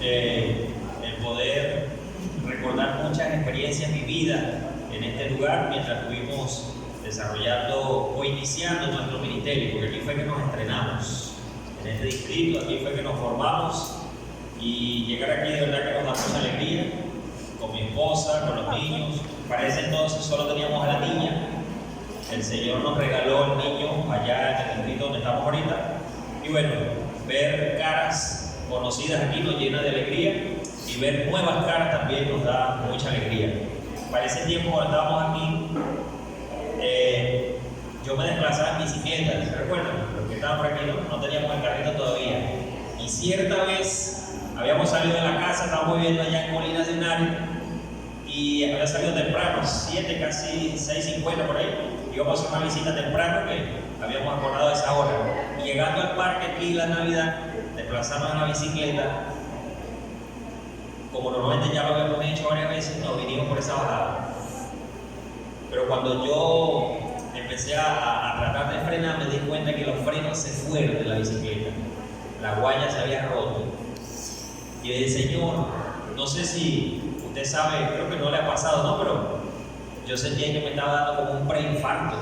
el poder recordar muchas experiencias vividas en este lugar mientras estuvimos desarrollando o iniciando nuestro ministerio, porque aquí fue que nos estrenamos, en este distrito, aquí fue que nos formamos, y llegar aquí de verdad que nos da mucha alegría, con mi esposa, con los niños. Para ese entonces solo teníamos a la niña. El Señor nos regaló el niño allá en el distrito donde estamos ahorita. Y bueno, ver caras conocidas aquí nos llena de alegría, y ver nuevas caras también nos da mucha alegría. Para ese tiempo, cuando estábamos aquí, yo me desplazaba en bicicleta, ¿se recuerdan? Los que estaban por aquí no teníamos el carrito todavía. Y cierta vez habíamos salido de la casa, estábamos viviendo allá en Colinas de Henares, y había salido temprano, 7, casi 6:50 por ahí. Íbamos a hacer una visita temprano que habíamos acordado a esa hora. Y llegando al parque aquí la Navidad, desplazarnos en la bicicleta, como normalmente ya lo habíamos hecho varias veces, nos vinimos por esa bajada. Pero cuando yo empecé a tratar de frenar, me di cuenta que los frenos se fueron de la bicicleta. La guaya se había roto. Y yo dije, Señor, no sé si usted sabe, creo que no le ha pasado, ¿no? Pero yo sentía que me estaba dando como un preinfarto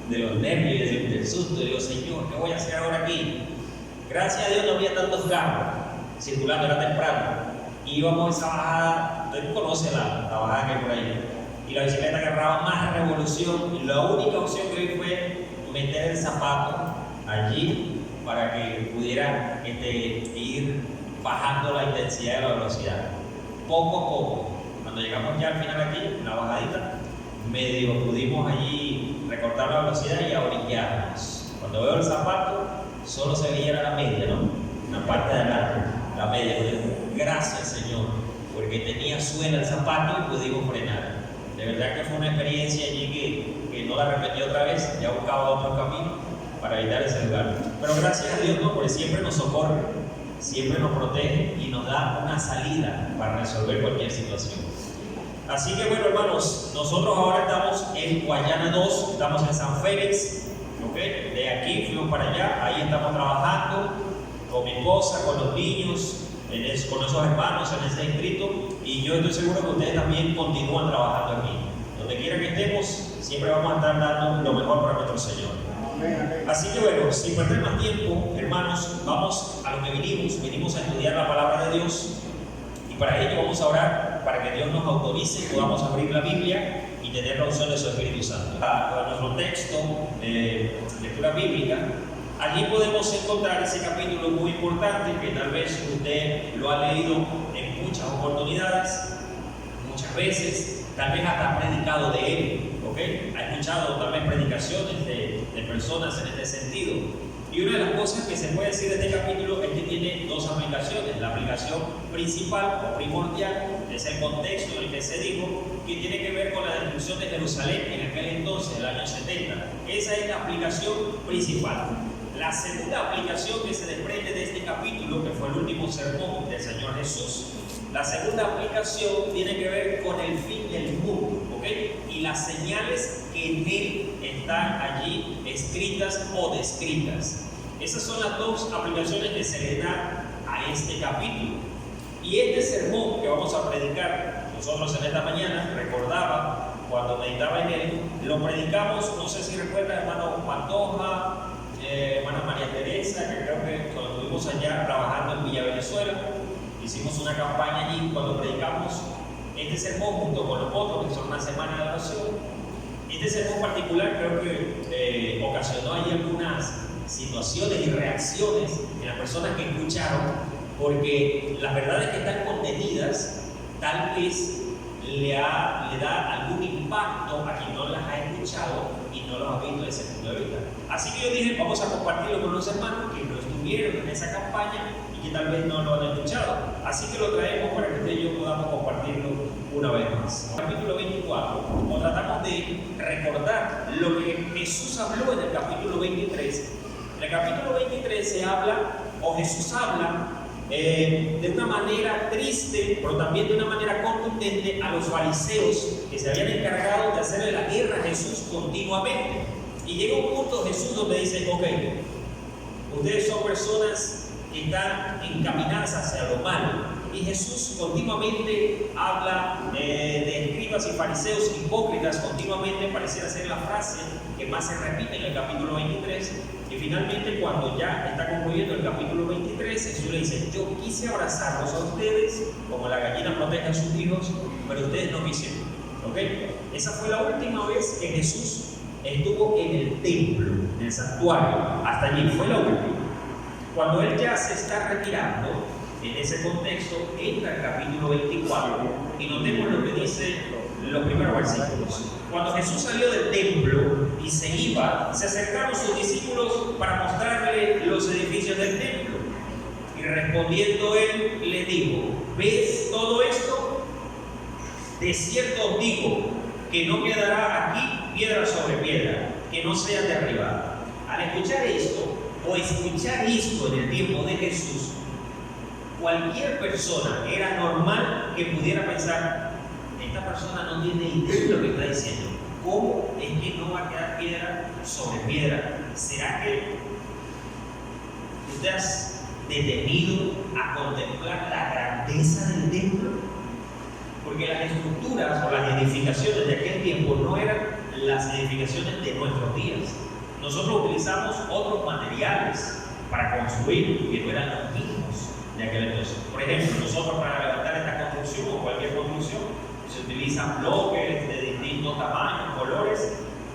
de los nervios y del susto. Y digo, Señor, ¿qué voy a hacer ahora aquí? Gracias a Dios no había tantos carros circulando, era temprano. Y íbamos a esa bajada, usted conoce la bajada que hay por ahí. Y la bicicleta agarraba más revolución. Y la única opción que vi fue meter el zapato allí para que pudiera ir bajando la intensidad de la velocidad. Poco a poco, cuando llegamos ya al final aquí, la bajadita, medio pudimos allí recortar la velocidad y ahorillarnos. Cuando veo el zapato, solo se veía la media, ¿no? Una parte de adelante, la media. Gracias, Señor, porque tenía suela el zapato y pudimos frenar. De verdad que fue una experiencia allí que no la repetí otra vez, ya buscaba otro camino para evitar ese lugar. Pero gracias a Dios, ¿no? Porque siempre nos socorre, siempre nos protege y nos da una salida para resolver cualquier situación. Así que bueno, hermanos, nosotros ahora estamos en Guayana 2, estamos en San Félix, ¿ok? De aquí fuimos para allá, ahí estamos trabajando con mi esposa, con los niños, con esos hermanos en ese distrito, y yo estoy seguro que ustedes también continúan trabajando aquí. Donde quiera que estemos, siempre vamos a estar dando lo mejor para nuestro Señor. Así que bueno, sin perder más tiempo, hermanos, vamos a lo que vinimos a estudiar la palabra de Dios, y para ello vamos a orar para que Dios nos autorice y podamos abrir la Biblia y tener la unción de su Espíritu Santo. A nuestro texto de lectura bíblica, allí podemos encontrar ese capítulo muy importante que tal vez usted lo ha leído en muchas oportunidades, muchas veces, tal vez hasta ha predicado de él, ¿ok? Ha escuchado tal vez predicaciones de personas en este sentido. Y una de las cosas que se puede decir de este capítulo es que tiene dos aplicaciones. La aplicación principal o primordial es el contexto en el que se dijo, que tiene que ver con la destrucción de Jerusalén en aquel entonces, el año 70. Esa es la aplicación principal. La segunda aplicación que se desprende de este capítulo, que fue el último sermón del Señor Jesús, la segunda aplicación tiene que ver con el fin del mundo, ¿ok? Y las señales que en él están allí escritas o descritas. Esas son las dos aplicaciones que se le dan a este capítulo. Y este sermón que vamos a predicar nosotros en esta mañana, recordaba cuando meditaba en él, lo predicamos, no sé si recuerdan, hermano Pantoja, hermana María Teresa, que creo que cuando estuvimos allá trabajando en Villa Venezuela, hicimos una campaña allí cuando predicamos este sermón junto con los otros, que son una semana de oración. Este sermón particular creo que ocasionó ahí algunas situaciones y reacciones en las personas que escucharon, porque las verdades que están contenidas tal vez le da algún impacto a quien no las ha escuchado y no las ha visto desde ese punto de vista. Así que yo dije, vamos a compartirlo con los hermanos que no estuvieron en esa campaña y que tal vez no lo han escuchado. Así que lo traemos para que usted y yo podamos compartirlo una vez más. Capítulo 24, o tratamos de recordar lo que Jesús habló en el capítulo 23. En el capítulo 23 se habla, o Jesús habla, de una manera triste, pero también de una manera contundente a los fariseos que se habían encargado de hacerle la guerra a Jesús continuamente. Y llega un punto Jesús donde dice, ok, ustedes son personas que están encaminadas hacia lo malo Y Jesús continuamente habla de escribas y fariseos hipócritas, continuamente pareciera ser la frase que más se repite en el capítulo 23. Y finalmente, cuando ya está concluyendo el capítulo 23, Jesús le dice: yo quise abrazarlos a ustedes como la gallina protege a sus hijos, pero ustedes no quisieron. ¿Ok? Esa fue la última vez que Jesús estuvo en el templo, en el santuario. Hasta allí fue la última. Cuando él ya se está retirando, en ese contexto entra el capítulo 24 y notemos lo que dice los primeros versículos. Cuando Jesús salió del templo y se iba, se acercaron sus discípulos para mostrarle los edificios del templo. Y respondiendo él, les dijo: ¿ves todo esto? De cierto os digo que no quedará aquí piedra sobre piedra que no sea derribada. Al escuchar esto, o escuchar esto en el tiempo de Jesús, cualquier persona era normal que pudiera pensar: esta persona no tiene idea de lo que está diciendo. ¿Cómo es que no va a quedar piedra sobre piedra? ¿Será que usted has detenido a contemplar la grandeza del templo? Porque las estructuras o las edificaciones de aquel tiempo no eran las edificaciones de nuestros días. Nosotros utilizamos otros materiales para construir que no eran los mismos de aquel entonces. Por ejemplo, nosotros para levantar esta construcción o cualquier construcción se utilizan bloques de distintos tamaños, colores,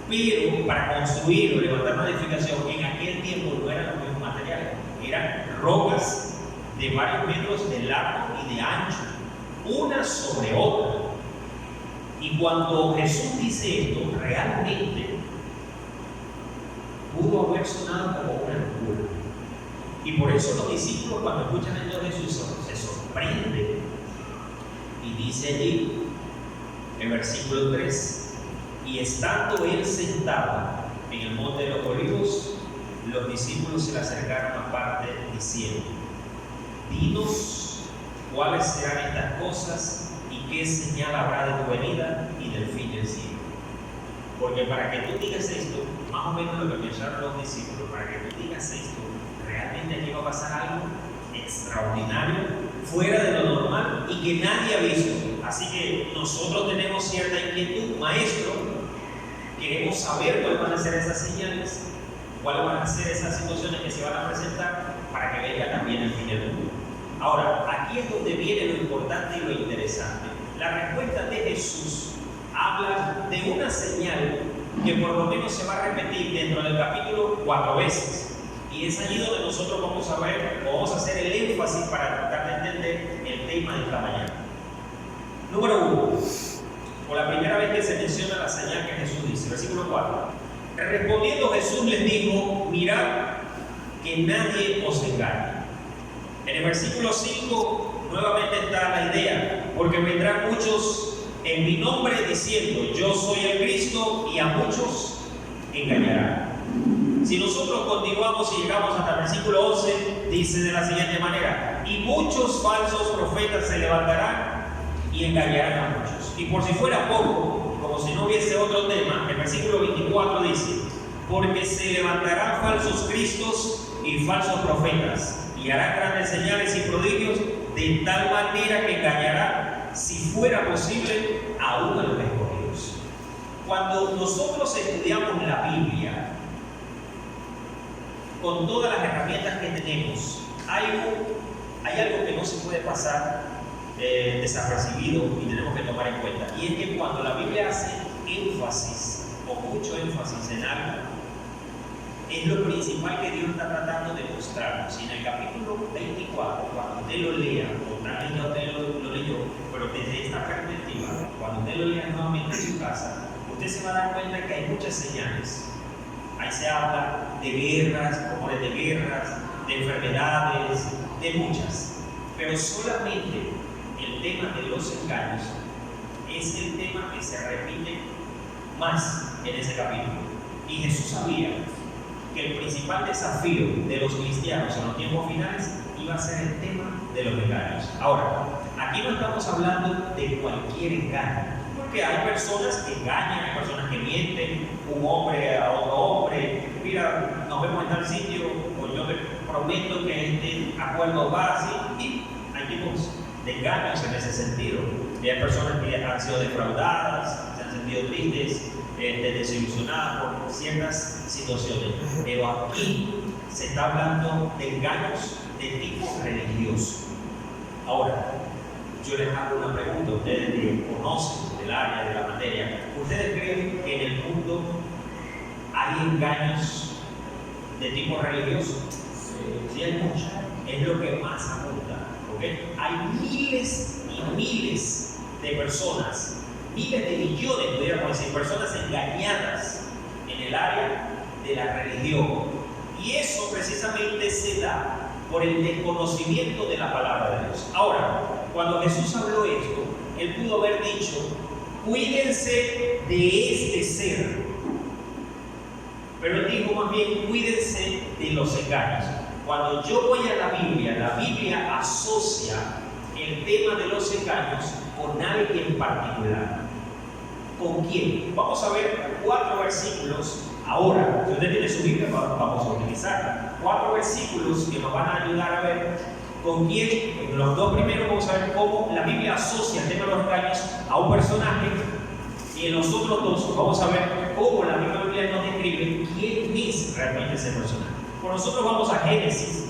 pero para construir o levantar una edificación en aquel tiempo no eran los mismos materiales, eran rocas de varios metros de largo y de ancho, una sobre otra. Y cuando Jesús dice esto, realmente pudo haber sonado como una locura. Y por eso los discípulos, cuando escuchan esto de Jesús, se sorprenden. Y dice allí, en versículo 3: y estando él sentado en el monte de los olivos, los discípulos se le acercaron aparte diciendo: dinos cuáles serán estas cosas y qué señal habrá de tu venida y del fin del siglo. Porque para que tú digas esto, más o menos lo que pensaron los discípulos, para que tú digas esto, realmente aquí va a pasar algo extraordinario, fuera de lo normal y que nadie ha visto. Así que nosotros tenemos cierta inquietud, maestro, queremos saber cuáles van a ser esas señales, cuáles van a ser esas situaciones que se van a presentar para que venga también el fin del mundo. Ahora, aquí es donde viene lo importante y lo interesante. La respuesta de Jesús habla de una señal que por lo menos se va a repetir dentro del capítulo 4 veces. Y es allí donde nosotros vamos a ver, o vamos a hacer el énfasis para tratar de entender el tema de esta mañana. Número 1. Por la primera vez que se menciona la señal que Jesús dice, versículo 4. Respondiendo Jesús les dijo: mirad que nadie os engañe. En el versículo 5 nuevamente está la idea, porque vendrán muchos en mi nombre diciendo: yo soy el Cristo, y a muchos engañarán. Si nosotros continuamos y llegamos hasta el versículo 11, dice de la siguiente manera: y muchos falsos profetas se levantarán y engañarán a muchos. Y por si fuera poco, como si no hubiese otro tema, el versículo 24 dice: porque se levantarán falsos cristos y falsos profetas, y harán grandes señales y prodigios, de tal manera que engañarán, si fuera posible, aún a los escogidos. Cuando nosotros estudiamos la Biblia, con todas las herramientas que tenemos, hay algo que no se puede pasar desapercibido y tenemos que tomar en cuenta. Y es que cuando la Biblia hace énfasis, o mucho énfasis en algo, es lo principal que Dios está tratando de mostrarnos. Y en el capítulo 24, cuando usted lo lea, o también ya usted lo leyó, pero desde esta perspectiva, cuando usted lo lea nuevamente en su casa, usted se va a dar cuenta que hay muchas señales. Ahí se habla de guerras, rumores de guerras, de enfermedades, de muchas. Pero solamente el tema de los engaños es el tema que se repite más en ese capítulo. Y Jesús sabía que el principal desafío de los cristianos en los tiempos finales iba a ser el tema de los engaños. Ahora, aquí no estamos hablando de cualquier engaño, porque hay personas que engañan, hay personas que mienten, un hombre a otro hombre: mira, nos vemos en tal sitio, o yo te prometo que este acuerdo va así. Y hay tipos de engaños en ese sentido. Y hay personas que han sido defraudadas, se han sentido tristes, desilusionadas por ciertas situaciones. Pero aquí se está hablando de engaños de tipo religioso. Ahora, yo les hago una pregunta, ustedes que conocen del área, de la materia, ¿ustedes creen que en el mundo hay engaños de tipo religioso? Sí, hay muchos. Es lo que más apunta. ¿Okay? Hay miles y miles de personas, miles de millones, podríamos decir, personas engañadas en el área de la religión. Y eso precisamente se da por el desconocimiento de la palabra de Dios. Ahora, cuando Jesús habló esto, Él pudo haber dicho, cuídense de este ser. Pero Él dijo más bien, cuídense de los engaños. Cuando yo voy a la Biblia asocia el tema de los engaños con alguien en particular. ¿Con quién? Vamos a ver 4 versículos. Ahora, si usted tiene su Biblia, vamos a utilizarla. 4 versículos que nos van a ayudar a ver con quién. En los 2 primeros vamos a ver cómo la Biblia asocia el tema de los engaños a un personaje. Y en los otros 2 vamos a ver cómo la misma Biblia nos describe quién es realmente ese personaje. Por nosotros vamos a Génesis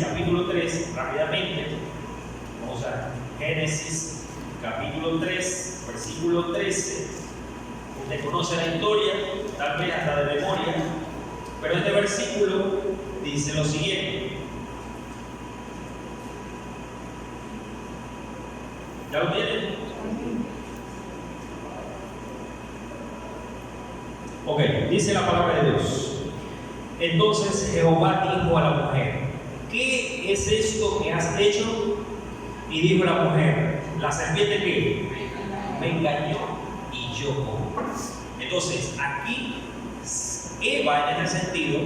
capítulo 3, rápidamente. Vamos a Génesis capítulo 3, versículo 13. Usted conoce la historia, tal vez hasta de memoria, pero este versículo dice lo siguiente. ¿Ya lo tienen? Ok, dice la palabra de Dios. Entonces Jehová dijo a la mujer, ¿qué es esto que has hecho? Y dijo la mujer, la serpiente que me engañó y yo comí. Entonces aquí Eva, en este sentido,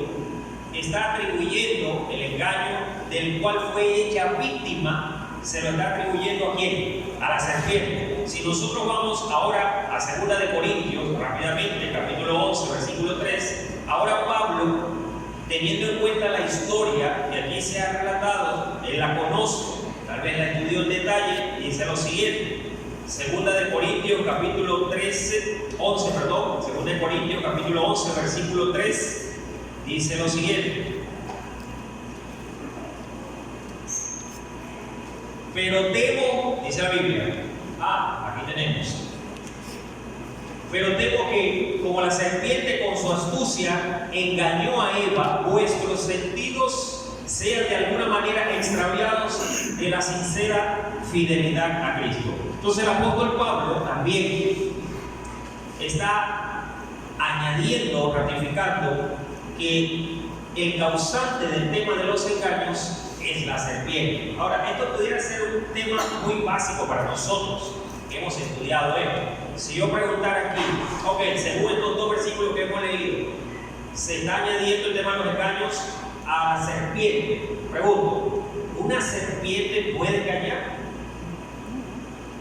está atribuyendo el engaño del cual fue hecha víctima, se lo está atribuyendo ¿a quién? A la serpiente. Si nosotros vamos ahora a 2 de Corintios, rápidamente, capítulo 11, versículo 3, ahora Pablo, teniendo en cuenta la historia que aquí se ha relatado, él la conoce, tal vez la estudió en detalle, y dice lo siguiente. 2 de Corintios capítulo 2 de Corintios capítulo 11, versículo 3, dice lo siguiente. Pero temo, dice la Biblia, aquí tenemos. Pero temo que, como la serpiente con su astucia engañó a Eva, vuestros sentidos sean de alguna manera extraviados de la sincera fidelidad a Cristo. Entonces el apóstol Pablo también está añadiendo, ratificando que el causante del tema de los engaños es la serpiente. Ahora, esto pudiera ser un tema muy básico para nosotros que hemos estudiado esto. Si yo preguntara aquí, según estos 2 versículos que hemos leído, se está añadiendo el tema de los engaños a la serpiente. Pregunto, ¿una serpiente puede engañar?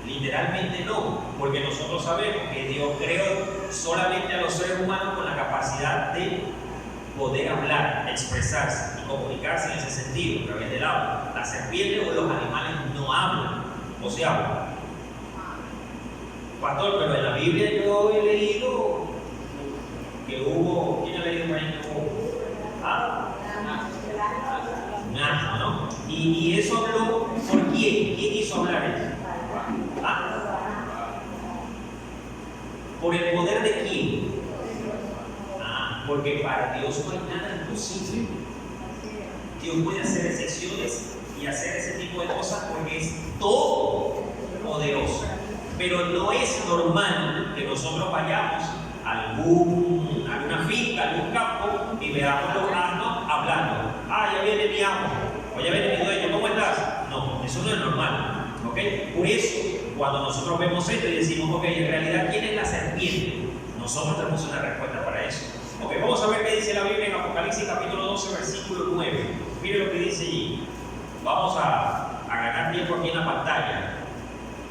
Literalmente no, porque nosotros sabemos que Dios creó solamente a los seres humanos con la capacidad de poder hablar, expresarse y comunicarse en ese sentido, a través del habla. La serpiente o los animales no hablan, o se hablan. Pastor, pero en la Biblia yo he leído que hubo, ¿quién ha leído por ahí que hubo? Un asno, ¿no? Y eso habló por quién? ¿Quién hizo hablar eso? ¿Por el poder de quién? Porque para Dios no hay nada imposible. Dios puede hacer excepciones y hacer ese tipo de cosas porque es todo poderoso. Pero no es normal que nosotros vayamos a alguna finca, a algún campo y veamos los asnos hablando. Ya viene mi amo, o ya viene mi dueño, ¿cómo estás? No, eso no es normal. ¿Okay? Por eso, cuando nosotros vemos esto y decimos, en realidad, ¿quién es la serpiente? Nosotros tenemos una respuesta para eso. Vamos a ver qué dice la Biblia en Apocalipsis capítulo 12, versículo 9. Mire lo que dice allí. Vamos a ganar tiempo aquí en la pantalla.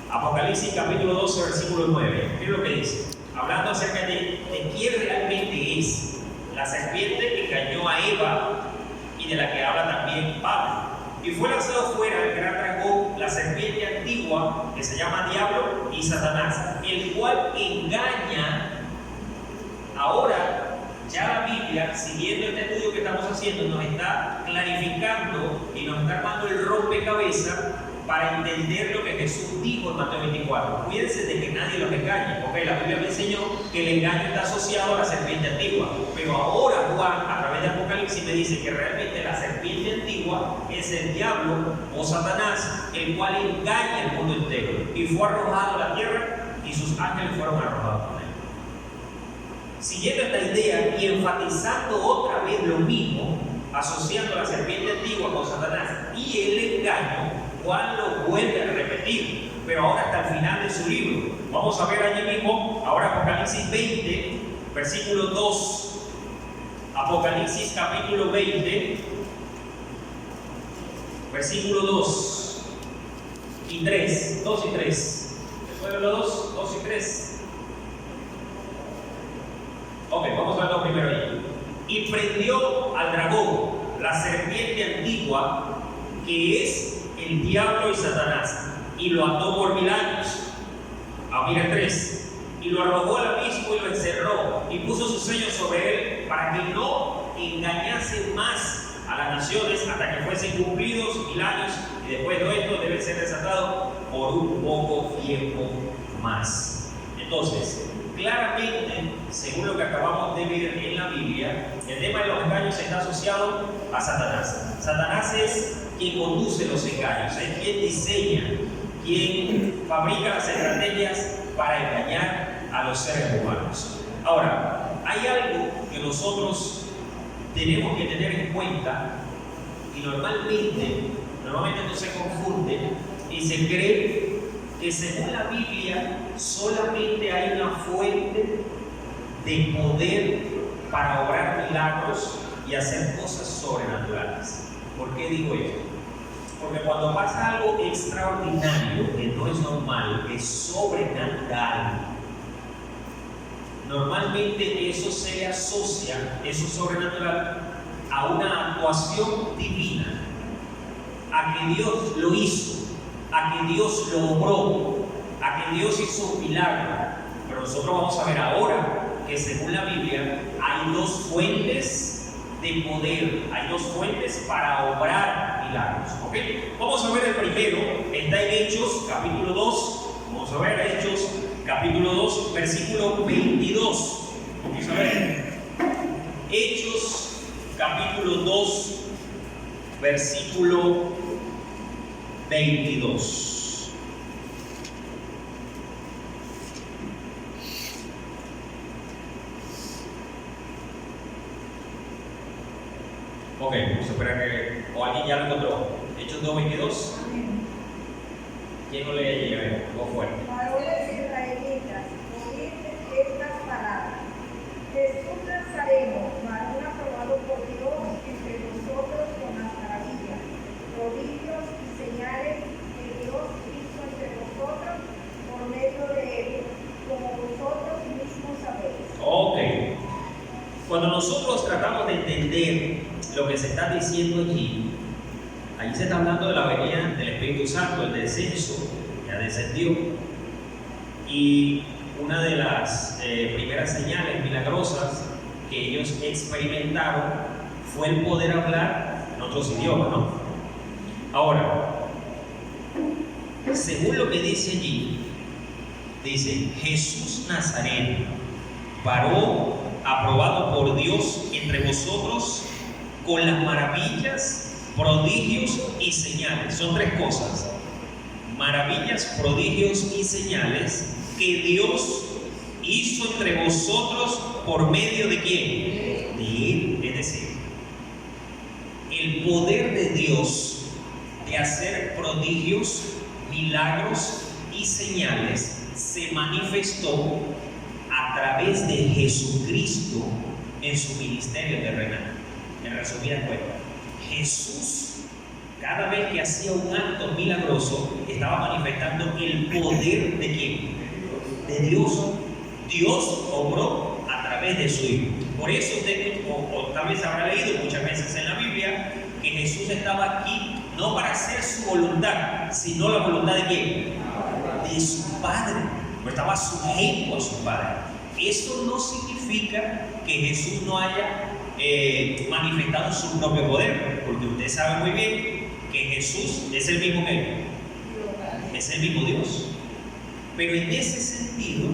Apocalipsis capítulo 12, versículo 9. Mire lo que dice. Hablando acerca de quién realmente es la serpiente que engañó a Eva y de la que habla también Pablo. Y fue lanzado fuera el gran dragón, la serpiente antigua que se llama Diablo y Satanás, el cual engaña. Ahora, ya la Biblia, siguiendo este estudio que estamos haciendo, nos está clarificando y nos está armando el rompecabezas para entender lo que Jesús dijo en Mateo 24. Cuídense de que nadie los engañe, porque la Biblia me enseñó que el engaño está asociado a la serpiente antigua. Pero ahora Juan, a través de Apocalipsis, me dice que realmente la serpiente antigua es el diablo o Satanás, el cual engaña el mundo entero. Y fue arrojado a la tierra y sus ángeles fueron arrojados con él. Siguiendo esta idea y enfatizando otra vez lo mismo, asociando la serpiente antigua con Satanás y el engaño, Juan lo vuelve a repetir, pero ahora hasta el final de su libro. Vamos a ver allí mismo, ahora Apocalipsis 20, versículo 2. Apocalipsis capítulo 20, versículo 2 y 3. 2 y 3. Después de los 2 y 3. Ok, vamos a ver lo primero ahí. Y prendió al dragón, la serpiente antigua, que es el diablo y Satanás, y lo ató por 1000 años. Mira 3. Y lo arrojó al abismo y lo encerró, y puso sus sellos sobre él, para que no engañase más a las naciones hasta que fuesen cumplidos 1000 años, y después de esto debe ser desatado por un poco tiempo más. Entonces, claramente, según lo que acabamos de ver en la Biblia, el tema de los engaños está asociado a Satanás. Satanás es quien conduce los engaños, es quien diseña, quien fabrica las estrategias para engañar a los seres humanos. Ahora, hay algo que nosotros tenemos que tener en cuenta y normalmente no se confunde y se cree que según la Biblia solamente hay una fuente de poder para obrar milagros y hacer cosas sobrenaturales. ¿Por qué digo esto? Porque cuando pasa algo extraordinario, que no es normal, que es sobrenatural, normalmente eso se le asocia, eso sobrenatural, a una actuación divina, a que Dios lo hizo, a que Dios lo obró, a que Dios hizo un milagro. Pero nosotros vamos a ver ahora que según la Biblia hay dos fuentes de poder, hay dos fuentes para obrar milagros. ¿Okay? Vamos a ver el primero, está en Hechos capítulo 2, vamos a ver Hechos capítulo 2, versículo 22. Vamos a ver Hechos capítulo 2, versículo 22. Ok, vamos a esperar que... o alguien ya lo encontró. Hechos 2:22. ¿Quién no lee ahí? A ver, voz fuerte. Varones israelitas, oíd estas palabras. Jesús Nazareno, varón aprobado por Dios entre vosotros con las maravillas, prodigios y señales que Dios hizo entre vosotros por medio de él, como vosotros mismos sabéis. Ok. Cuando nosotros tratamos de entender lo que se está diciendo allí se está hablando de la venida del Espíritu Santo, el descenso, ya descendió. Y una de las primeras señales milagrosas que ellos experimentaron fue el poder hablar en otros idiomas, ¿no? Ahora, según lo que dice allí, dice Jesús Nazareno, varón aprobado por Dios entre vosotros con las maravillas, prodigios y señales. Son tres cosas: maravillas, prodigios y señales que Dios hizo entre vosotros por medio de ¿quién? De Él. Es decir, el poder de Dios de hacer prodigios, milagros y señales se manifestó a través de Jesucristo en su ministerio terrenal. En resumida cuenta, Jesús, cada vez que hacía un acto milagroso, estaba manifestando el poder de ¿quién? De Dios. Dios obró a través de su Hijo. Por eso usted, o tal vez habrá leído muchas veces en la Biblia, que Jesús estaba aquí no para hacer su voluntad, sino la voluntad de quién? De su Padre. Estaba sujeto a su Padre. Eso no significa que Jesús no haya manifestado su propio poder, porque usted sabe muy bien que Jesús es el mismo que es el mismo Dios. Pero en ese sentido,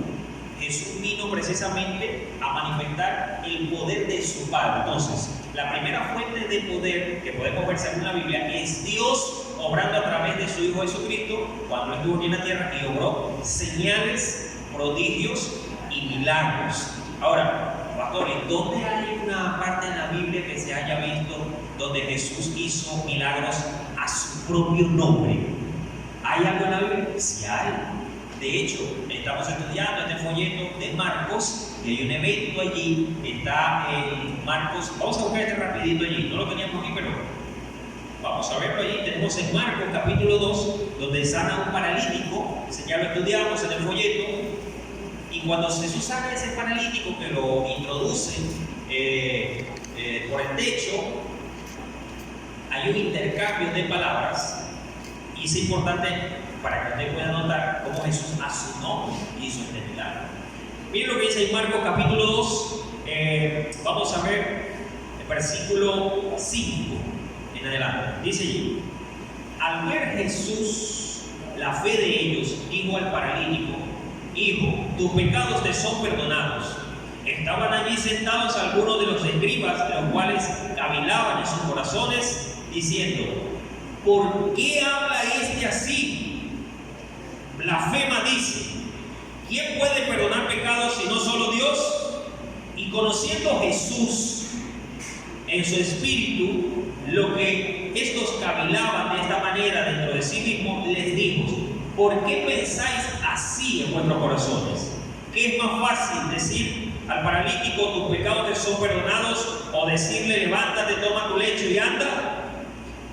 Jesús vino precisamente a manifestar el poder de su Padre. Entonces, la primera fuente de poder que podemos ver según la Biblia es Dios obrando a través de su Hijo Jesucristo cuando estuvo aquí en la tierra y obró señales, prodigios y milagros. Ahora, pastores, ¿dónde hay una parte en la Biblia que se haya visto donde Jesús hizo milagros a su propio nombre? ¿Hay algo en la Biblia? Sí hay. De hecho, estamos estudiando este folleto de Marcos y hay un evento allí, está en Marcos. Vamos a buscar este rapidito allí, no lo teníamos aquí, pero vamos a verlo allí. Tenemos en Marcos capítulo 2, donde sana a un paralítico, ese ya lo estudiamos en el folleto. Y cuando Jesús saca a ese paralítico que lo introduce por el techo, hay un intercambio de palabras y es importante para que usted pueda notar cómo Jesús a su nombre hizo este milagro. Miren lo que dice en Marcos capítulo 2, vamos a ver el versículo 5 en adelante. Dice allí: al ver Jesús la fe de ellos, dijo al paralítico: hijo, tus pecados te son perdonados. Estaban allí sentados algunos de los escribas, los cuales cavilaban en sus corazones, diciendo: ¿por qué habla este así? Blasfema dice. ¿Quién puede perdonar pecados si no solo Dios? Y conociendo Jesús en su espíritu lo que estos cavilaban de esta manera dentro de sí mismos, les dijo: ¿por qué pensáis así en vuestros corazones? ¿Qué es más fácil decir al paralítico: tus pecados te son perdonados, o decirle: levántate, toma tu lecho y anda?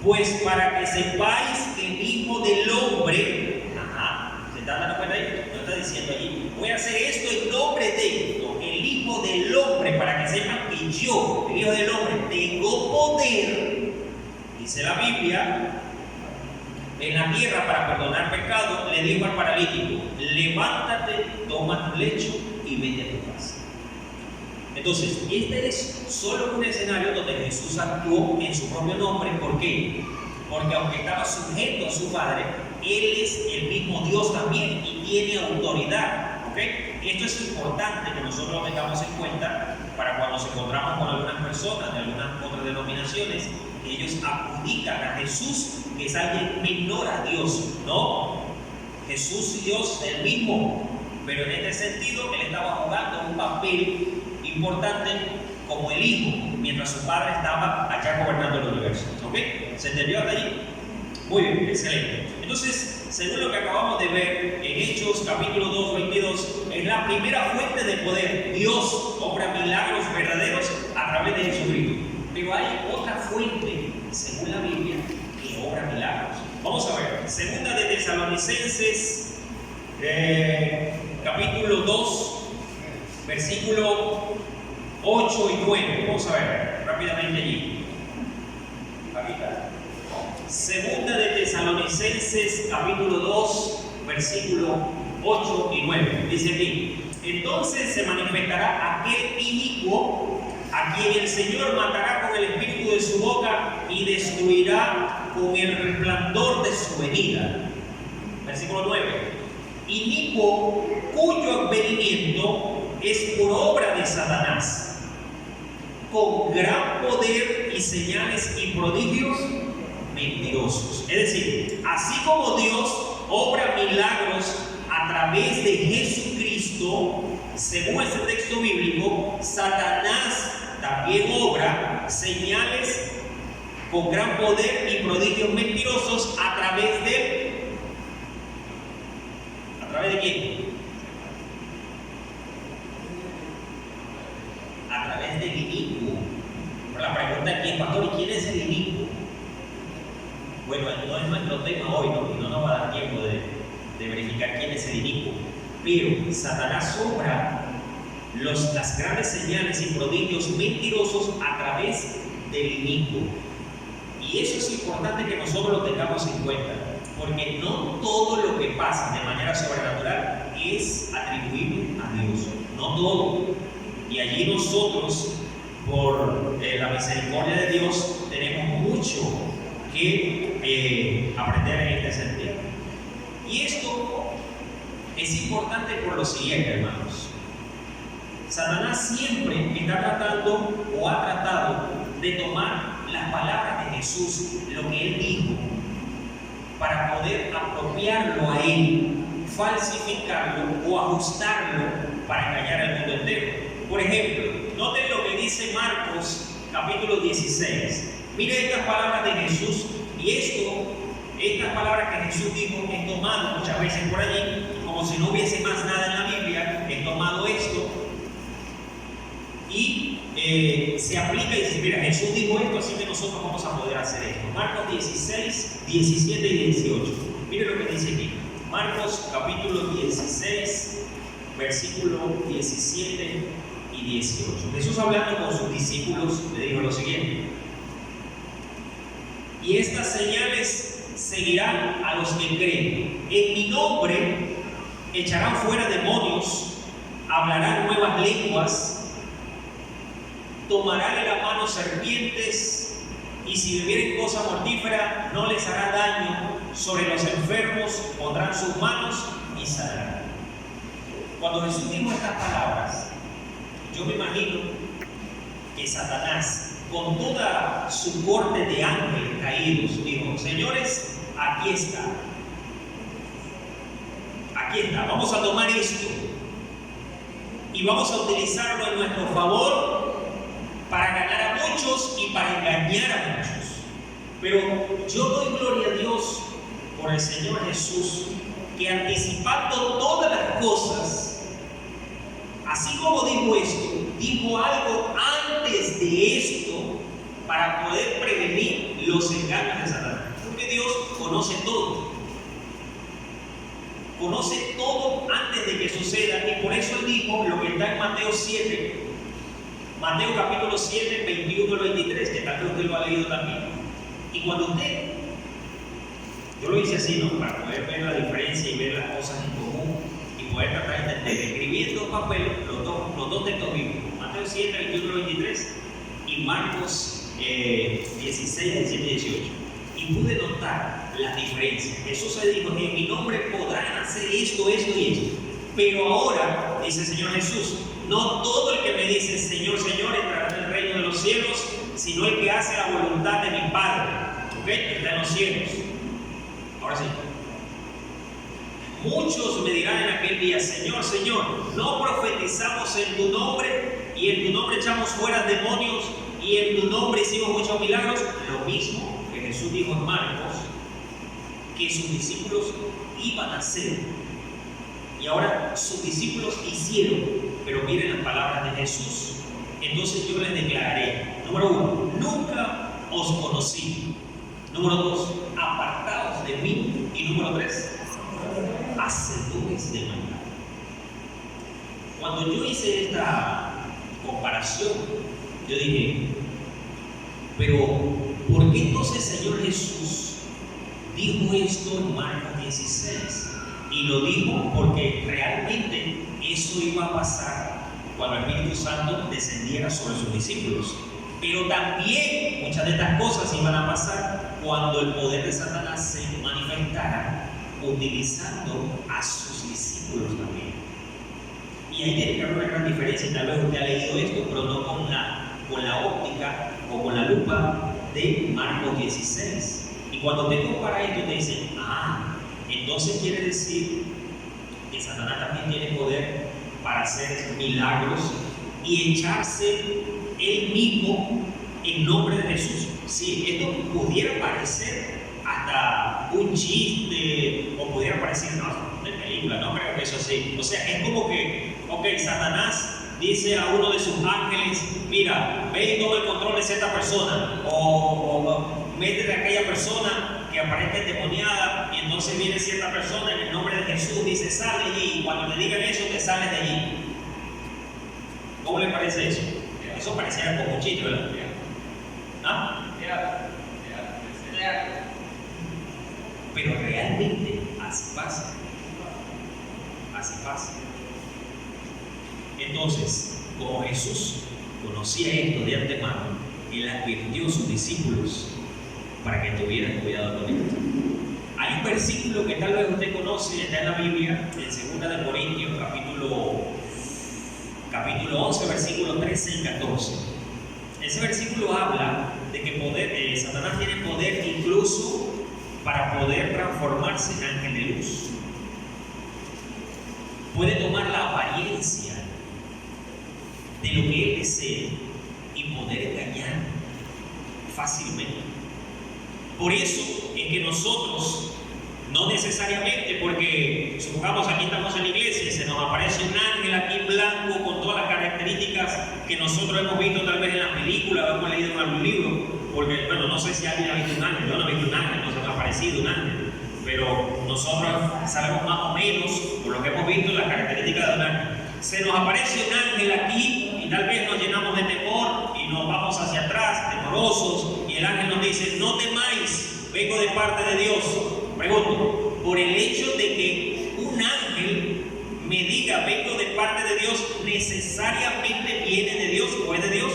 Pues para que sepáis que el Hijo del Hombre, ¿se están dando cuenta ahí? No está diciendo allí: voy a hacer esto en nombre de esto. El Hijo del Hombre, para que sepan que yo, el Hijo del Hombre, tengo poder, dice la Biblia, en la tierra para perdonar pecados. Le dijo al paralítico: levántate, toma tu lecho y vete a tu casa. Entonces, este es solo un escenario donde Jesús actuó en su propio nombre. ¿Por qué? Porque aunque estaba sujeto a su Padre, Él es el mismo Dios también y tiene autoridad. ¿Okay? Esto es importante que nosotros lo tengamos en cuenta para cuando nos encontramos con algunas personas de algunas otras denominaciones, que ellos adjudican a Jesús que es alguien menor a Dios. No, Jesús y Dios es el mismo, pero en este sentido Él estaba jugando un papel importante como el Hijo, mientras su Padre estaba acá gobernando el universo. ¿Ok? ¿Se entendió hasta allí? Muy bien, excelente. Entonces, según lo que acabamos de ver en Hechos capítulo 2, 22, es la primera fuente de poder. Dios obra milagros verdaderos a través de Jesucristo. Pero hay otra fuente, según la Biblia, que obra milagros. Vamos a ver, segunda de Tesalonicenses, capítulo 2, versículo 8 y 9. Vamos a ver rápidamente allí. Ahorita. Segunda de Tesalonicenses, capítulo 2, versículo 8 y 9. Dice aquí: entonces se manifestará aquel inicuo a quien el Señor matará con el espíritu de su boca y destruirá con el resplandor de su venida. Versículo 9. Inicuo cuyo advenimiento es por obra de Satanás, con gran poder y señales y prodigios mentirosos. Es decir, así como Dios obra milagros a través de Jesucristo, según este texto bíblico, Satanás también obra señales con gran poder y prodigios mentirosos a través de quién? A través del inicuo. Pero la pregunta aquí es: pastor, ¿y quién es el inicuo? Bueno, no es nuestro tema hoy, ¿no? Y no nos va a dar tiempo de verificar quién es el inicuo. Pero Satanás obra las grandes señales y prodigios mentirosos a través del inicuo. Y Y eso es importante que nosotros lo tengamos en cuenta, porque no todo lo que pasa de manera sobrenatural es atribuible a Dios, no todo. Y allí nosotros, por la misericordia de Dios, tenemos mucho que aprender en este sentido. Y esto es importante por lo siguiente, hermanos. Satanás siempre está tratando o ha tratado de tomar las palabras de Jesús, lo que Él dijo, para poder apropiarlo a Él, falsificarlo o ajustarlo para engañar al mundo entero. Por ejemplo, noten lo que dice Marcos capítulo 16. Mire estas palabras de Jesús, y estas palabras que Jesús dijo es tomado muchas veces por allí, como si no hubiese más nada en la Biblia, es tomado esto y se aplica y dice, mira, Jesús dijo esto, así que nosotros vamos a poder hacer esto. Marcos 16, 17 y 18. Mire lo que dice aquí. Marcos capítulo 16, versículo 17 y 18. Jesús, hablando con sus discípulos, le dijo lo siguiente: y estas señales seguirán a los que creen. En mi nombre echarán fuera demonios, hablarán nuevas lenguas, tomarán en la mano serpientes, y si bebieren cosa mortífera no les hará daño. Sobre los enfermos pondrán sus manos y sanarán. Cuando Jesús dijo estas palabras, yo me imagino que Satanás, con toda su corte de ángeles caídos, dijo: señores, aquí está, vamos a tomar esto y vamos a utilizarlo en nuestro favor para ganar a muchos y para engañar a muchos. Pero yo doy gloria a Dios por el Señor Jesús, que anticipando todas las cosas, así como dijo esto, dijo algo antes de esto para poder prevenir los engaños de Satanás. Porque Dios conoce todo antes de que suceda, y por eso Él dijo lo que está en Mateo 7, Mateo capítulo 7, 21 al 23, que tal vez usted lo ha leído también. Y cuando yo lo hice así, ¿no? Para poder ver la diferencia y ver las cosas en común y poder tratar de entender, escribiendo papel los dos textos bíblicos, Mateo 7, 21 al 23 y Marcos 16, 17 y 18. Y pude notar las diferencias. Jesús se dijo: en mi nombre podrán hacer esto, esto y esto. Pero ahora, dice el Señor Jesús, no todo el que me dice Señor, Señor entrará en el reino de los cielos, sino el que hace la voluntad de mi Padre, ¿ok?, que está en los cielos. Ahora sí. Muchos me dirán en aquel día: Señor, Señor, no profetizamos en tu nombre, y en tu nombre echamos fuera demonios, y en tu nombre hicimos muchos milagros. Lo mismo que Jesús dijo en Marcos que sus discípulos iban a hacer. Y ahora sus discípulos hicieron, pero miren las palabras de Jesús. Entonces yo les declararé: número 1, nunca os conocí. Número 2, apartaos de mí. Y número 3, hacedores de maldad. Cuando yo hice esta comparación, yo dije: pero ¿por qué entonces el Señor Jesús dijo esto en Marcos 16? Y lo dijo porque realmente eso iba a pasar cuando el Espíritu Santo descendiera sobre sus discípulos. Pero también muchas de estas cosas iban a pasar cuando el poder de Satanás se manifestara utilizando a sus discípulos también. Y ahí tiene que haber una gran diferencia, y tal vez usted ha leído esto, pero no con la óptica o con la lupa de Marcos 16. Y cuando te compara esto, te dicen: entonces quiere decir que Satanás también tiene poder para hacer milagros y echarse él mismo en nombre de Jesús. Sí, esto pudiera parecer hasta un chiste, o pudiera parecer de película, no creo que eso sí. O sea, es como que, Satanás dice a uno de sus ángeles: mira, ve y toma el control de cierta persona, o métete a aquella persona que aparece endemoniada, y entonces viene cierta persona en el nombre de Jesús, dice: sal de allí, y cuando te digan eso, te sales de allí. ¿Cómo le parece eso? Eso pareciera como un chiste, ¿verdad? así pasa. Así pasa. Entonces, como Jesús conocía esto de antemano, Él advirtió a sus discípulos para que tuvieran cuidado con esto. Hay un versículo que tal vez usted conoce, está en la Biblia, en 2 de Corintios, capítulo 11, versículos 13 y 14. Ese versículo habla de que Satanás tiene poder incluso para poder transformarse en ángel de luz. Puede tomar la apariencia de lo que él desea y poder engañar fácilmente. Por eso es que nosotros, no necesariamente, porque supongamos aquí estamos en la iglesia y se nos aparece un ángel aquí blanco con todas las características que nosotros hemos visto tal vez en las películas o hemos leído en algún libro, porque bueno, no sé si alguien ha visto un ángel, yo no he visto un ángel, no se me ha aparecido un ángel, pero nosotros sabemos más o menos por lo que hemos visto las características de un ángel. Se nos aparece un ángel aquí y tal vez nos llenamos de temor y nos vamos hacia atrás, temorosos, y el ángel nos dice: no temáis, vengo de parte de Dios. Pregunto, por el hecho de que un ángel me diga vengo de parte de Dios, ¿necesariamente viene de Dios o es de Dios?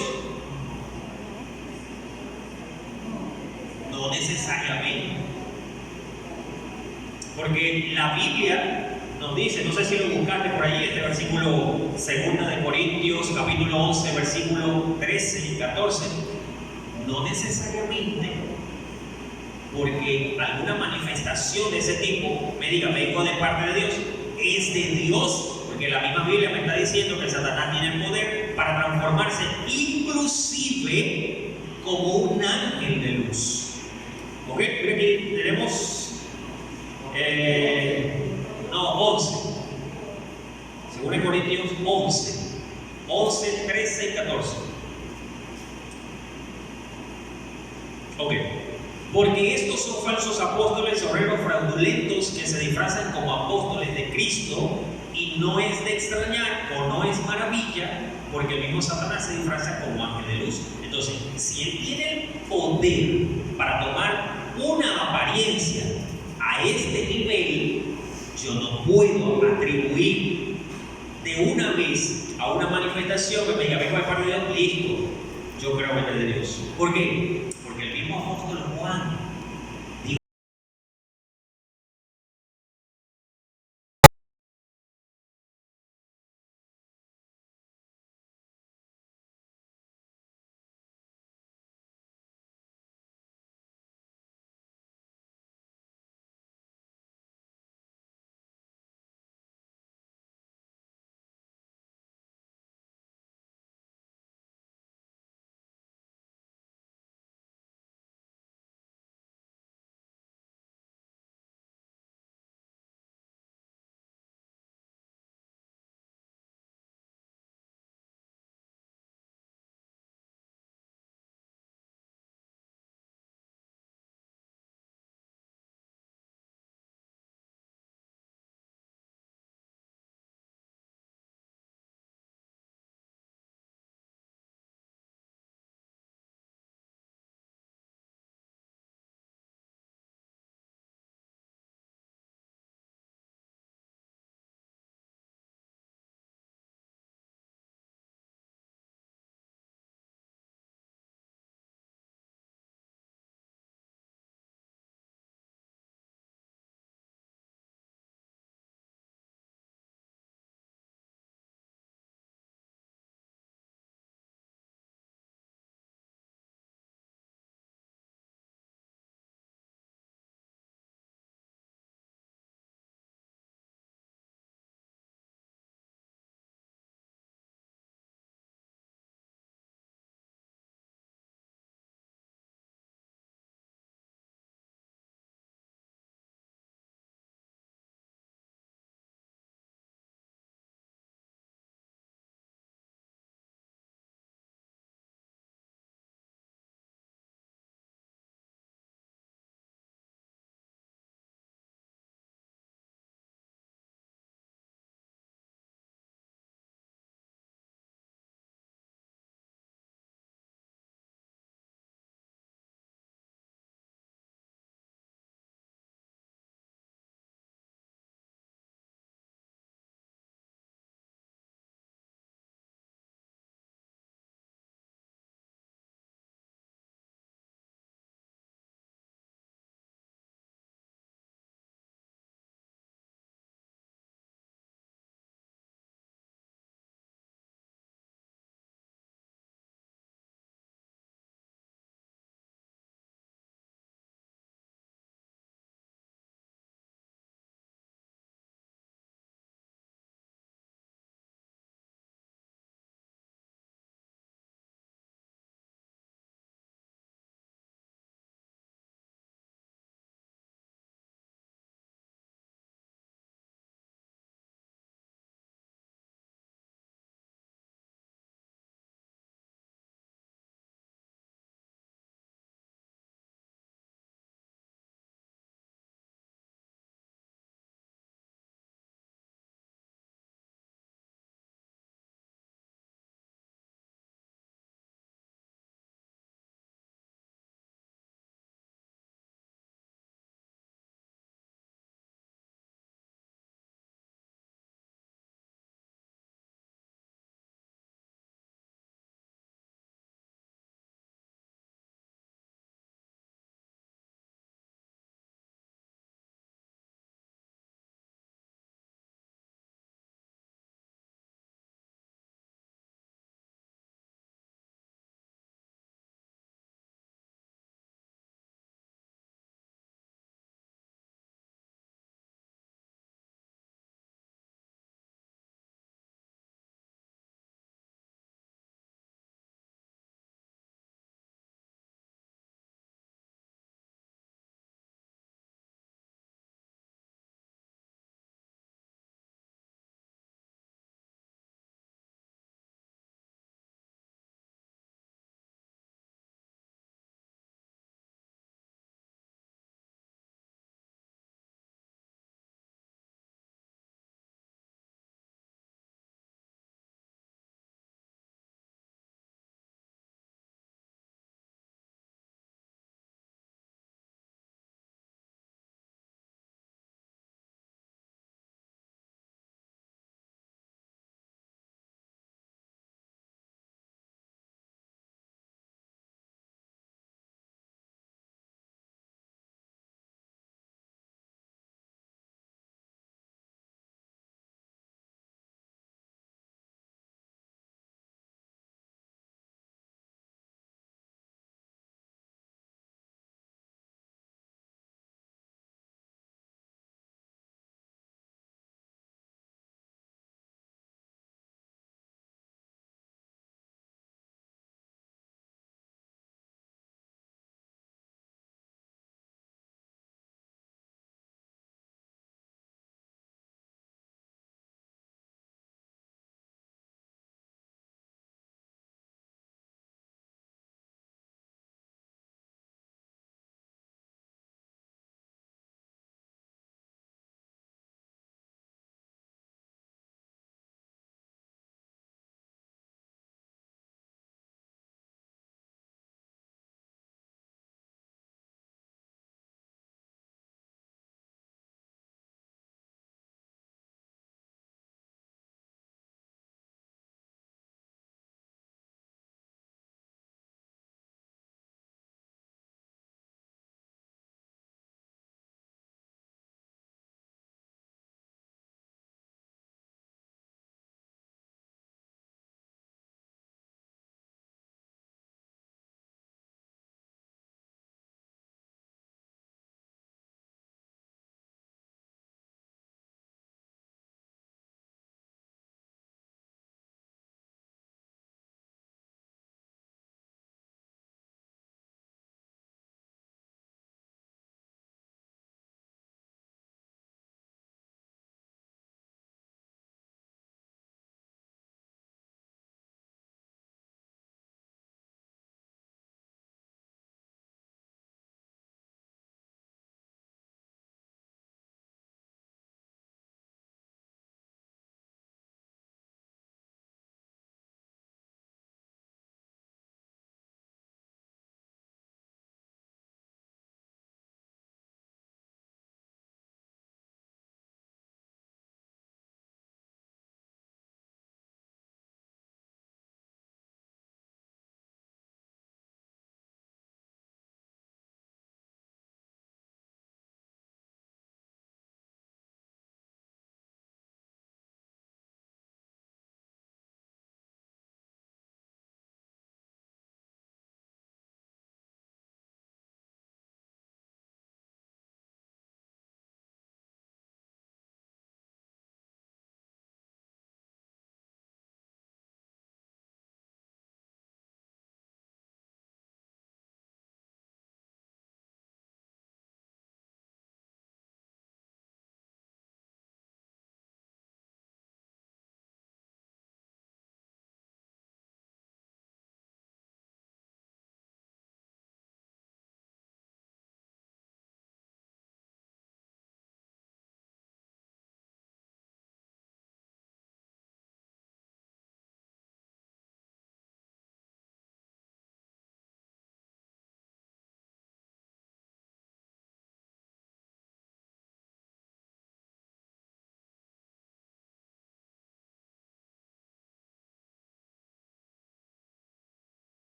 No necesariamente. Porque la Biblia nos dice, no sé si lo buscaste por allí, este versículo 2 de Corintios, capítulo 11, versículo 13 y 14, no necesariamente porque alguna manifestación de ese tipo me diga vengo de parte de Dios, es de Dios, porque la misma Biblia me está diciendo que Satanás tiene el poder para transformarse inclusive como un ángel de luz. ¿Ok? Mira aquí tenemos 11. 2 Corintios 11, 13 y 14. Ok. Porque estos son falsos apóstoles, obreros fraudulentos que se disfrazan como apóstoles de Cristo, y no es de extrañar o no es maravilla, porque el mismo Satanás se disfraza como ángel de luz. Entonces, si él tiene el poder para tomar una apariencia a este nivel, yo no puedo atribuir de una vez a una manifestación que me diga vengo de parte de Dios, listo, yo creo que es de Dios. ¿Por qué? Porque el mismo apóstol Juan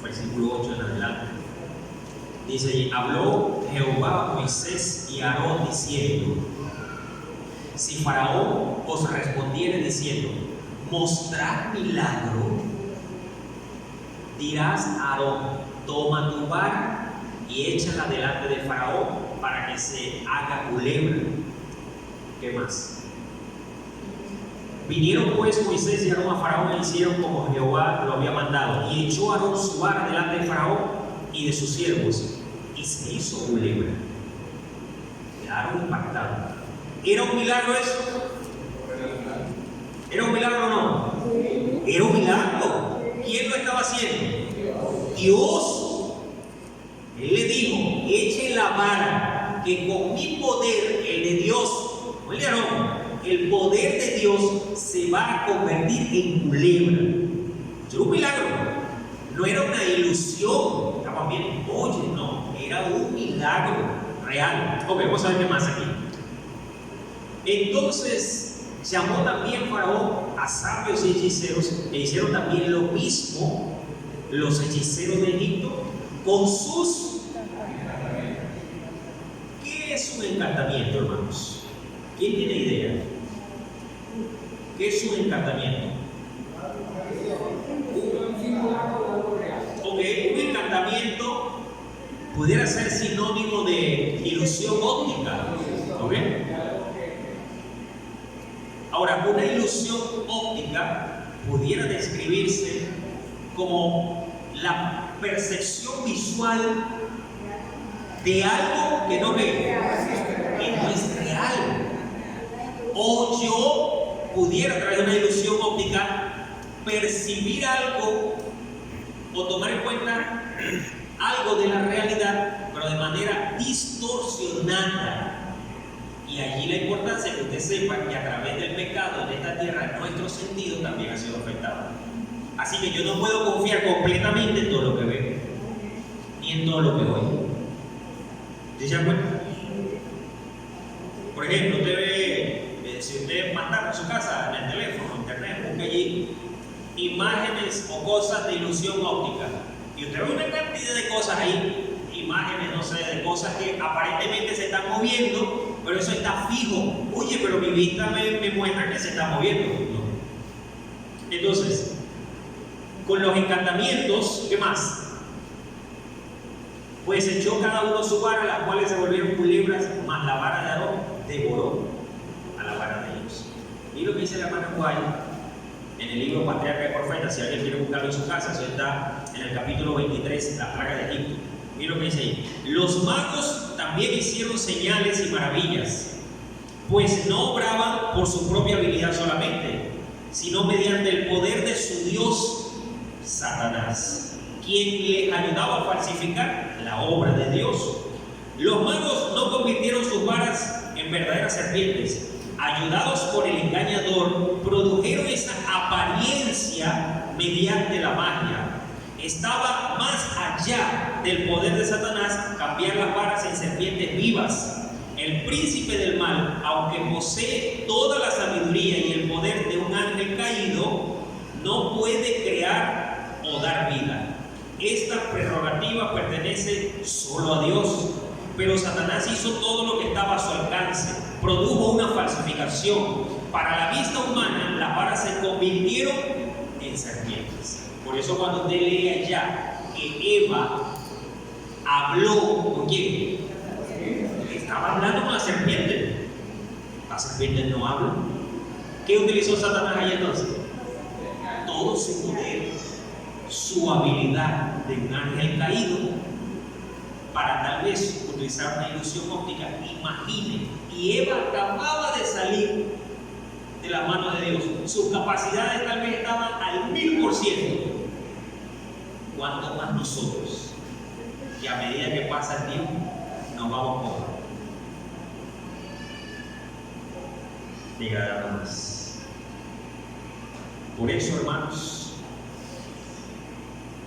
versículo 8 en adelante. Dice: habló Jehová a Moisés y a Aarón diciendo: si Faraón os respondiere diciendo: mostrad milagro, dirás a Aarón: toma tu vara y échala delante de Faraón para que se haga culebra. ¿Qué más? Vinieron pues Moisés y Aarón a Faraón e hicieron como Jehová lo había mandado, y echó Aarón su vara delante de Faraón y de sus siervos, y se hizo culebra. Quedaron impactados. ¿Era un milagro eso? ¿Era un milagro o no? Era un milagro. ¿Quién lo estaba haciendo? Dios. Él le dijo: eche la vara, que con mi poder, el de Dios, no el de Aarón, el poder de Dios se va a convertir en culebra. Era un milagro. No era una ilusión. Estaban bien, oye, no, era un milagro real. Ok, vamos a ver qué más aquí. Entonces llamó también Faraón a sabios y hechiceros, e hicieron también lo mismo los hechiceros de Egipto con sus... ¿Qué es un encantamiento, hermanos? ¿Quién tiene idea? ¿Qué es un encantamiento? Ok, un encantamiento pudiera ser sinónimo de ilusión óptica. ¿Ok? Ahora, una ilusión óptica pudiera describirse como la percepción visual de algo que no es real. O yo pudiera, a través de una ilusión óptica, percibir algo o tomar en cuenta algo de la realidad, pero de manera distorsionada. Y allí la importancia de que usted sepa que a través del pecado en esta tierra, nuestro sentido también ha sido afectado. Así que yo no puedo confiar completamente en todo lo que veo, ni en todo lo que oigo. ¿Sí se dan cuenta? Por ejemplo, usted ve, si usted manda en su casa, en el teléfono, en internet, busca allí imágenes o cosas de ilusión óptica. Y usted ve una cantidad de cosas ahí, imágenes, no sé, de cosas que aparentemente se están moviendo, pero eso está fijo. Oye, pero mi vista me muestra que se está moviendo. No. Entonces, con los encantamientos, ¿qué más? Pues echó cada uno su vara, las cuales se volvieron culebras, mas la vara de Aarón devoró a la vara de ellos. Y lo que dice la hermana Guay en el libro Patriarca y Profeta, si alguien quiere buscarlo en su casa, eso está en el capítulo 23, la plaga de Egipto. Mira lo que dice ahí: los magos también hicieron señales y maravillas, pues no obraban por su propia habilidad solamente, sino mediante el poder de su Dios, Satanás, quien le ayudaba a falsificar la obra de Dios. Los magos no convirtieron sus varas en verdaderas serpientes. Ayudados por el engañador, produjeron esa apariencia mediante la magia. Estaba más allá del poder de Satanás cambiar las varas en serpientes vivas. El príncipe del mal, aunque posee toda la sabiduría y el poder de un ángel caído, no puede crear o dar vida. Esta prerrogativa pertenece solo a Dios. Pero Satanás hizo todo lo que estaba a su alcance. Produjo una falsificación. Para la vista humana, las varas se convirtieron en serpientes. Por eso cuando usted lee allá que Eva habló ¿con quién? Estaba hablando con la serpiente. Las serpientes no hablan. ¿Qué utilizó Satanás ahí entonces? Todo su poder, su habilidad de un ángel caído, para tal vez utilizar una ilusión óptica. Imagine, y Eva acababa de salir de las manos de Dios. Sus capacidades tal vez estaban al 1000%. Cuanto más nosotros, que a medida que pasa el tiempo, nos vamos por. Diga nada más. Por eso, hermanos,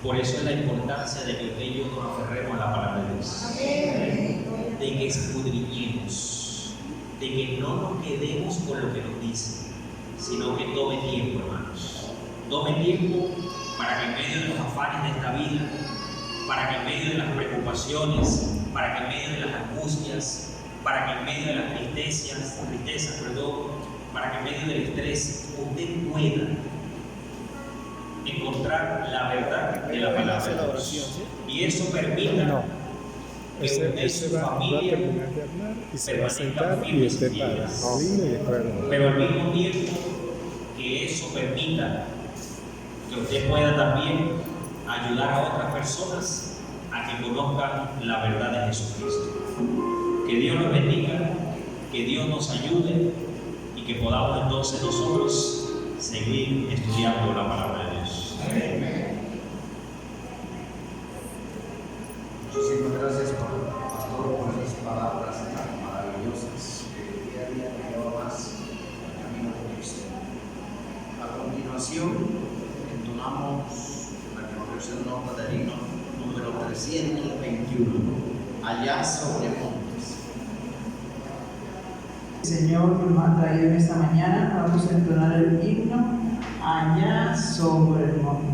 por eso es la importancia de que usted y yo nos aferremos a la palabra de Dios. Amén. De que escudriñemos, de que no nos quedemos con lo que nos dice, sino que tome tiempo, hermanos. Tome tiempo para que en medio de los afanes de esta vida para que en medio de las preocupaciones, para que en medio de las angustias, para que en medio de las tristezas, para que en medio del estrés usted pueda encontrar la verdad de la palabra de Dios. Y eso permita que usted y su familia permanezcan firmes y fieles. Pero al mismo tiempo que eso permita que usted pueda también ayudar a otras personas a que conozcan la verdad de Jesucristo. Que Dios nos bendiga, que Dios nos ayude y que podamos entonces nosotros seguir estudiando la palabra de Dios. Amén. Muchísimas gracias, pastor, por esas palabras tan maravillosas que día a día nos lleva más al camino de Cristo. A continuación, entonamos la congregación nota del himno número 321, Allá sobre montes. Señor, nos ha traído en esta mañana, vamos a entonar el himno Allá sobre el monte.